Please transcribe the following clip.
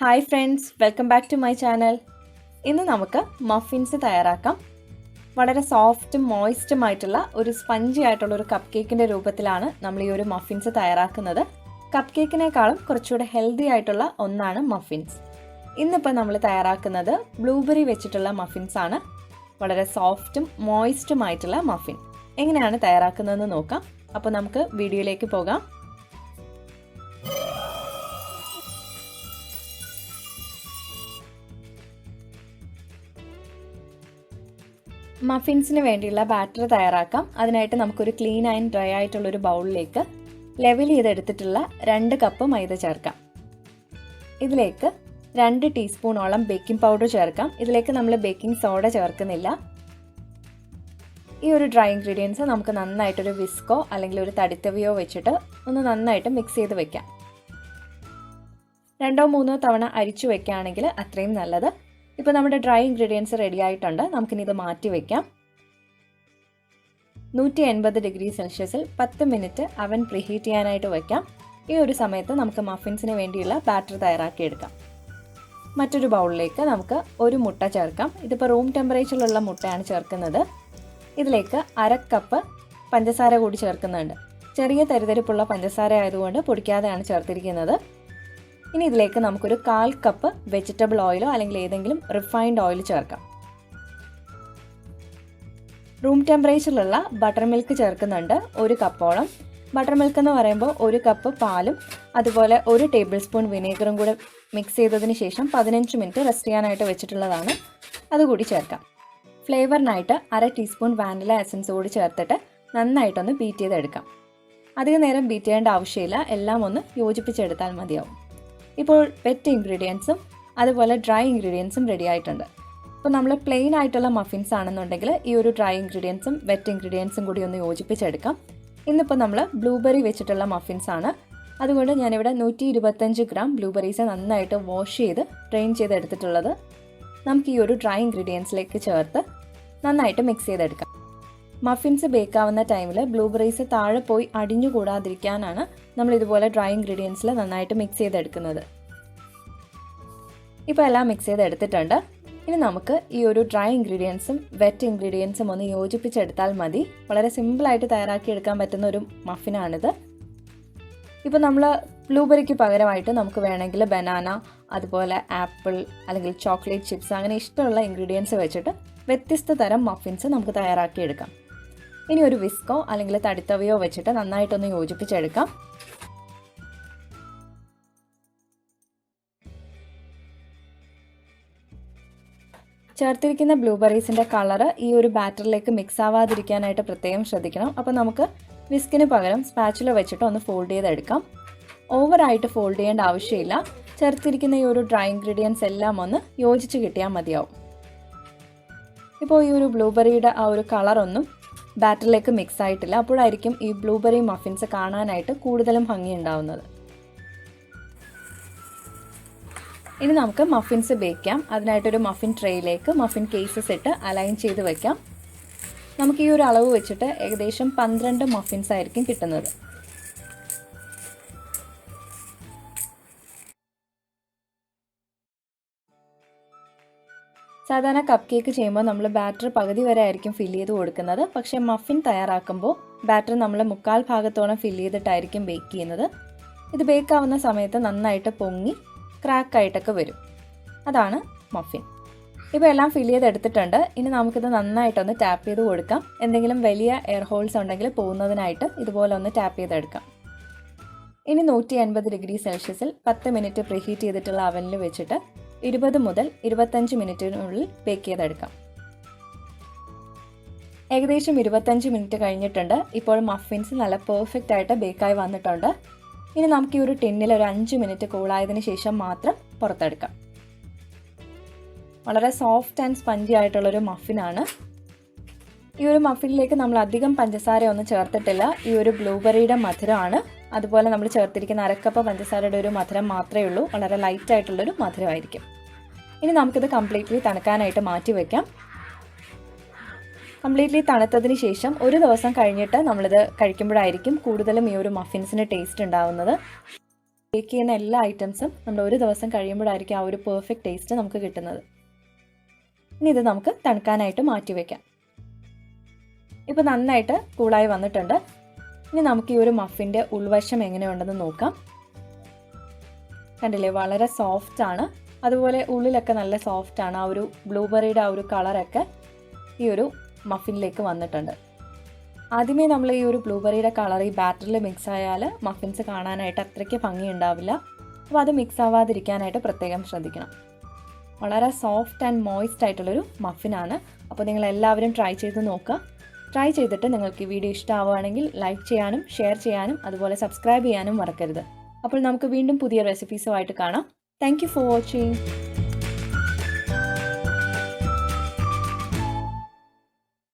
Hi friends, welcome back to my channel. ഇന്ന് നമുക്ക് muffins തയ്യാറാക്കാം. വളരെ സോഫ്റ്റും മോയിസ്റ്റുമായിട്ടുള്ള ഒരു സ്പഞ്ചി ആയിട്ടുള്ള ഒരു കപ്പ് കേക്കിൻ്റെ രൂപത്തിലാണ് നമ്മൾ ഈ ഒരു മഫിൻസ് തയ്യാറാക്കുന്നത്. കപ്പ് കേക്കിനേക്കാളും കുറച്ചുകൂടെ ഹെൽത്തി ആയിട്ടുള്ള ഒന്നാണ് മഫിൻസ്. ഇന്നിപ്പോൾ നമ്മൾ തയ്യാറാക്കുന്നത് ബ്ലൂബെറി വെച്ചിട്ടുള്ള മഫിൻസ് ആണ്. വളരെ സോഫ്റ്റും മോയിസ്റ്റുമായിട്ടുള്ള മഫിൻ എങ്ങനെയാണ് തയ്യാറാക്കുന്നതെന്ന് നോക്കാം. അപ്പോൾ നമുക്ക് വീഡിയോയിലേക്ക് പോകാം. മഫിൻസിന് വേണ്ടിയുള്ള ബാറ്റർ തയ്യാറാക്കാം. അതിനായിട്ട് നമുക്കൊരു ക്ലീൻ ആൻഡ് ഡ്രൈ ആയിട്ടുള്ളൊരു ബൗളിലേക്ക് ലെവൽ ചെയ്തെടുത്തിട്ടുള്ള 2 കപ്പ് മൈദ ചേർക്കാം. ഇതിലേക്ക് 2 ടീസ്പൂണോളം ബേക്കിംഗ് പൗഡർ ചേർക്കാം. ഇതിലേക്ക് നമ്മൾ ബേക്കിംഗ് സോഡ ചേർക്കുന്നില്ല. ഈ ഒരു ഡ്രൈ ഇൻഗ്രീഡിയൻസ് നമുക്ക് നന്നായിട്ടൊരു വിസ്കോ അല്ലെങ്കിൽ ഒരു തടിത്തവിയോ വെച്ചിട്ട് ഒന്ന് നന്നായിട്ട് മിക്സ് ചെയ്ത് വെക്കാം. 2-3 തവണ അരിച്ചു വെക്കുകയാണെങ്കിൽ അത്രയും നല്ലത്. ഇപ്പോൾ നമ്മുടെ ഡ്രൈ ഇൻഗ്രീഡിയൻസ് റെഡി ആയിട്ടുണ്ട്. നമുക്കിനി ഇത് മാറ്റി വയ്ക്കാം. 180 ഡിഗ്രി സെൽഷ്യസിൽ 10 മിനിറ്റ് അവൻ പ്രീഹീറ്റ് ചെയ്യാനായിട്ട് വയ്ക്കാം. ഈ ഒരു സമയത്ത് നമുക്ക് മഫിൻസിന് വേണ്ടിയുള്ള ബാറ്റർ തയ്യാറാക്കിയെടുക്കാം. മറ്റൊരു ബൗളിലേക്ക് നമുക്ക് ഒരു മുട്ട ചേർക്കാം. ഇതിപ്പോൾ റൂം ടെമ്പറേച്ചറിലുള്ള മുട്ടയാണ് ചേർക്കുന്നത്. ഇതിലേക്ക് 1/2 കപ്പ് പഞ്ചസാര കൂടി ചേർക്കുന്നുണ്ട്. ചെറിയ തരിതരിപ്പുള്ള പഞ്ചസാര ആയതുകൊണ്ട് പൊടിക്കാതെയാണ് ചേർത്തിരിക്കുന്നത്. ഇനി ഇതിലേക്ക് നമുക്കൊരു 1/4 കപ്പ് വെജിറ്റബിൾ ഓയിലോ അല്ലെങ്കിൽ ഏതെങ്കിലും റിഫൈൻഡ് ഓയിൽ ചേർക്കാം. റൂം ടെമ്പറേച്ചറിലുള്ള ബട്ടർ മിൽക്ക് ചേർക്കുന്നുണ്ട് 1 കപ്പോളം. ബട്ടർ മിൽക്ക് എന്ന് പറയുമ്പോൾ 1 കപ്പ് പാലും അതുപോലെ 1 ടേബിൾ സ്പൂൺ വിനേഗറും കൂടെ മിക്സ് ചെയ്തതിന് ശേഷം 15 മിനിറ്റ് റെസ്റ്റ് ചെയ്യാനായിട്ട് വെച്ചിട്ടുള്ളതാണ്. അതുകൂടി ചേർക്കാം. ഫ്ലേവറിനായിട്ട് 1/2 ടീസ്പൂൺ വാനില എസൻസ് കൂടി ചേർത്തിട്ട് നന്നായിട്ടൊന്ന് ബീറ്റ് ചെയ്തെടുക്കാം. അധികം നേരം ബീറ്റ് ചെയ്യേണ്ട ആവശ്യമില്ല. എല്ലാം ഒന്ന് യോജിപ്പിച്ചെടുത്താൽ മതിയാവും. ഇപ്പോൾ വെറ്റ് ഇൻഗ്രീഡിയൻസും അതുപോലെ ഡ്രൈ ഇൻഗ്രീഡിയൻസും റെഡി ആയിട്ടുണ്ട്. അപ്പോൾ നമ്മൾ പ്ലെയിൻ ആയിട്ടുള്ള മഫിൻസ് ആണെന്നുണ്ടെങ്കിൽ ഈ ഒരു ഡ്രൈ ഇൻഗ്രീഡിയൻസും വെറ്റ് ഇൻഗ്രീഡിയൻസും കൂടി ഒന്ന് യോജിപ്പിച്ചെടുക്കാം. ഇന്നിപ്പോൾ നമ്മൾ ബ്ലൂബെറി വെച്ചിട്ടുള്ള മഫിൻസ് ആണ്. അതുകൊണ്ട് ഞാനിവിടെ 125 ഗ്രാം ബ്ലൂബെറീസ് നന്നായിട്ട് വാഷ് ചെയ്ത് ഡ്രെയിൻ ചെയ്തെടുത്തിട്ടുള്ളത് നമുക്ക് ഈ ഒരു ഡ്രൈ ഇൻഗ്രീഡിയൻസിലേക്ക് ചേർത്ത് നന്നായിട്ട് മിക്സ് ചെയ്തെടുക്കാം. മഫിൻസ് ബേക്കാവുന്ന ടൈമിൽ ബ്ലൂബെറീസ് താഴെ പോയി അടിഞ്ഞുകൂടാതിരിക്കാനാണ് നമ്മൾ ഇതുപോലെ ഡ്രൈ ഇൻഗ്രീഡിയൻസിൽ നന്നായിട്ട് മിക്സ് ചെയ്തെടുക്കുന്നത്. ഇപ്പോൾ എല്ലാം മിക്സ് ചെയ്തെടുത്തിട്ടുണ്ട്. ഇനി നമുക്ക് ഈ ഒരു ഡ്രൈ ഇൻഗ്രീഡിയൻസും വെറ്റ് ഇൻഗ്രീഡിയൻസും ഒന്ന് യോജിപ്പിച്ചെടുത്താൽ മതി. വളരെ സിമ്പിളായിട്ട് തയ്യാറാക്കിയെടുക്കാൻ പറ്റുന്ന ഒരു മഫിനാണിത്. ഇപ്പോൾ നമ്മൾ ബ്ലൂബെറിക്ക് പകരമായിട്ട് നമുക്ക് വേണമെങ്കിൽ ബനാന അതുപോലെ ആപ്പിൾ അല്ലെങ്കിൽ ചോക്ലേറ്റ് ചിപ്സ് അങ്ങനെ ഇഷ്ടമുള്ള ഇൻഗ്രീഡിയൻസ് വെച്ചിട്ട് വ്യത്യസ്ത തരം മഫിൻസ് നമുക്ക് തയ്യാറാക്കിയെടുക്കാം. ഇനി ഒരു വിസ്കോ അല്ലെങ്കിൽ തടിത്തവയോ വെച്ചിട്ട് നന്നായിട്ടൊന്ന് യോജിപ്പിച്ചെടുക്കാം. ചേർത്തിരിക്കുന്ന ബ്ലൂബെറീസിൻ്റെ കളറ് ഈ ഒരു ബാറ്ററിലേക്ക് മിക്സ് ആവാതിരിക്കാനായിട്ട് പ്രത്യേകം ശ്രദ്ധിക്കണം. അപ്പോൾ നമുക്ക് വിസ്കിന് പകരം സ്പാച്ചുല വെച്ചിട്ട് ഒന്ന് ഫോൾഡ് ചെയ്തെടുക്കാം. ഓവറായിട്ട് ഫോൾഡ് ചെയ്യേണ്ട ആവശ്യമില്ല. ചേർത്തിരിക്കുന്ന ഈ ഒരു ഡ്രൈ ഇൻഗ്രീഡിയൻസ് എല്ലാം ഒന്ന് യോജിച്ച് കിട്ടിയാൽ മതിയാവും. ഇപ്പോൾ ഈ ഒരു ബ്ലൂബെറിയുടെ ആ ഒരു കളറൊന്നും ബാറ്ററിലേക്ക് മിക്സ് ആയിട്ടില്ല. അപ്പോഴായിരിക്കും ഈ ബ്ലൂബെറി മഫിൻസ് കാണാനായിട്ട് കൂടുതലും ഭംഗി ഉണ്ടാവുന്നത്. ഇനി നമുക്ക് മഫിൻസ് ബേക്ക് ചെയ്യാം. അതിനായിട്ടൊരു മഫിൻ ട്രേയിലേക്ക് മഫിൻ കേസസ് ഇട്ട് അലൈൻ ചെയ്ത് വെക്കാം. നമുക്ക് ഈ ഒരു അളവ് വെച്ചിട്ട് ഏകദേശം 12 മഫിൻസ് ആയിരിക്കും കിട്ടുന്നത്. സാധാരണ കപ്പ് കേക്ക് ചെയ്യുമ്പോൾ നമ്മൾ ബാറ്റർ പകുതി വരെ ആയിരിക്കും ഫില്ല് ചെയ്ത് കൊടുക്കുന്നത്. പക്ഷേ മഫിൻ തയ്യാറാക്കുമ്പോൾ ബാറ്റർ നമ്മൾ 1/4 ഭാഗത്തോളം ഫില്ല് ചെയ്തിട്ടായിരിക്കും ബേക്ക് ചെയ്യുന്നത്. ഇത് ബേക്ക് ആവുന്ന സമയത്ത് നന്നായിട്ട് പൊങ്ങി ക്രാക്കായിട്ടൊക്കെ വരും. അതാണ് മഫിൻ. ഇപ്പോൾ എല്ലാം ഫില്ല് ചെയ്തെടുത്തിട്ടുണ്ട്. ഇനി നമുക്കിത് നന്നായിട്ടൊന്ന് ടാപ്പ് ചെയ്ത് കൊടുക്കാം. എന്തെങ്കിലും വലിയ എയർ ഹോൾസ് ഉണ്ടെങ്കിൽ പോകുന്നതിനായിട്ട് ഇതുപോലെ ഒന്ന് ടാപ്പ് ചെയ്തെടുക്കാം. ഇനി 180 ഡിഗ്രി സെൽഷ്യസിൽ 10 മിനിറ്റ് പ്രീഹീറ്റ് ചെയ്തിട്ടുള്ള അവനിൽ വെച്ചിട്ട് 20 മുതൽ 25 മിനിറ്റിനുള്ളിൽ ബേക്ക് ചെയ്തെടുക്കാം. ഏകദേശം 25 മിനിറ്റ് കഴിഞ്ഞിട്ടുണ്ട്. ഇപ്പോൾ മഫിൻസ് നല്ല പെർഫെക്റ്റ് ആയിട്ട് ബേക്കായി വന്നിട്ടുണ്ട്. ഇനി നമുക്ക് ഈ ഒരു ടിന്നിൽ ഒരു 5 മിനിറ്റ് കൂളായതിന് ശേഷം മാത്രം പുറത്തെടുക്കാം. വളരെ സോഫ്റ്റ് ആൻഡ് സ്പഞ്ചി ആയിട്ടുള്ളൊരു മഫിനാണ്. ഈ ഒരു മഫിനിലേക്ക് നമ്മൾ അധികം പഞ്ചസാര ഒന്നും ചേർത്തിട്ടില്ല. ഈ ഒരു ബ്ലൂബെറിയുടെ മധുരമാണ്. അതുപോലെ നമ്മൾ ചേർത്തിരിക്കുന്ന 1/2 കപ്പ് പഞ്ചസാരയുടെ ഒരു മധുരം മാത്രമേ ഉള്ളൂ. വളരെ ലൈറ്റ് ആയിട്ടുള്ളൊരു മധുരമായിരിക്കും. ഇനി നമുക്കിത് കംപ്ലീറ്റ്ലി തണുക്കാനായിട്ട് മാറ്റി വയ്ക്കാം. കംപ്ലീറ്റ്ലി തണുത്തതിന് ശേഷം ഒരു ദിവസം കഴിഞ്ഞിട്ട് നമ്മളിത് കഴിക്കുമ്പോഴായിരിക്കും കൂടുതലും ഈ ഒരു മഫിൻസിന് ടേസ്റ്റ് ഉണ്ടാവുന്നത്. ബേക്ക് ചെയ്യുന്ന എല്ലാ ഐറ്റംസും നമ്മൾ ഒരു ദിവസം കഴിയുമ്പോഴായിരിക്കും ആ ഒരു പെർഫെക്റ്റ് ടേസ്റ്റ് നമുക്ക് കിട്ടുന്നത്. ഇനി ഇത് നമുക്ക് തണുക്കാനായിട്ട് മാറ്റി വയ്ക്കാം. ഇപ്പോൾ നന്നായിട്ട് കൂളായി വന്നിട്ടുണ്ട്. ഇനി നമുക്ക് ഈ ഒരു മഫിൻ്റെ ഉൾവശം എങ്ങനെയുണ്ടെന്ന് നോക്കാം. കണ്ടില്ലേ, വളരെ സോഫ്റ്റ് ആണ്. അതുപോലെ ഉള്ളിലൊക്കെ നല്ല സോഫ്റ്റ് ആണ്. ആ ഒരു ബ്ലൂബെറിയുടെ ആ ഒരു കളറൊക്കെ ഈ ഒരു മഫിനിലേക്ക് വന്നിട്ടുണ്ട്. ആദ്യമേ നമ്മൾ ഈ ഒരു ബ്ലൂബെറിയുടെ കളർ ഈ ബാറ്ററിൽ മിക്സ് ആയാൽ മഫിൻസ് കാണാനായിട്ട് അത്രയ്ക്ക് ഭംഗി ഉണ്ടാവില്ല. അപ്പോൾ അത് മിക്സ് ആവാതിരിക്കാനായിട്ട് പ്രത്യേകം ശ്രദ്ധിക്കണം. വളരെ സോഫ്റ്റ് ആൻഡ് മോയിസ്റ്റ് ആയിട്ടുള്ളൊരു മഫിനാണ്. അപ്പോൾ നിങ്ങൾ എല്ലാവരും ട്രൈ ചെയ്ത് നോക്കുക. ട്രൈ ചെയ്തിട്ട് നിങ്ങൾക്ക് ഈ വീഡിയോ ഇഷ്ടമാവുകയാണെങ്കിൽ ലൈക്ക് ചെയ്യാനും ഷെയർ ചെയ്യാനും അതുപോലെ സബ്സ്ക്രൈബ് ചെയ്യാനും മറക്കരുത്. അപ്പോൾ നമുക്ക് വീണ്ടും പുതിയ റെസിപ്പീസുമായിട്ട് കാണാം. Thank you for watching.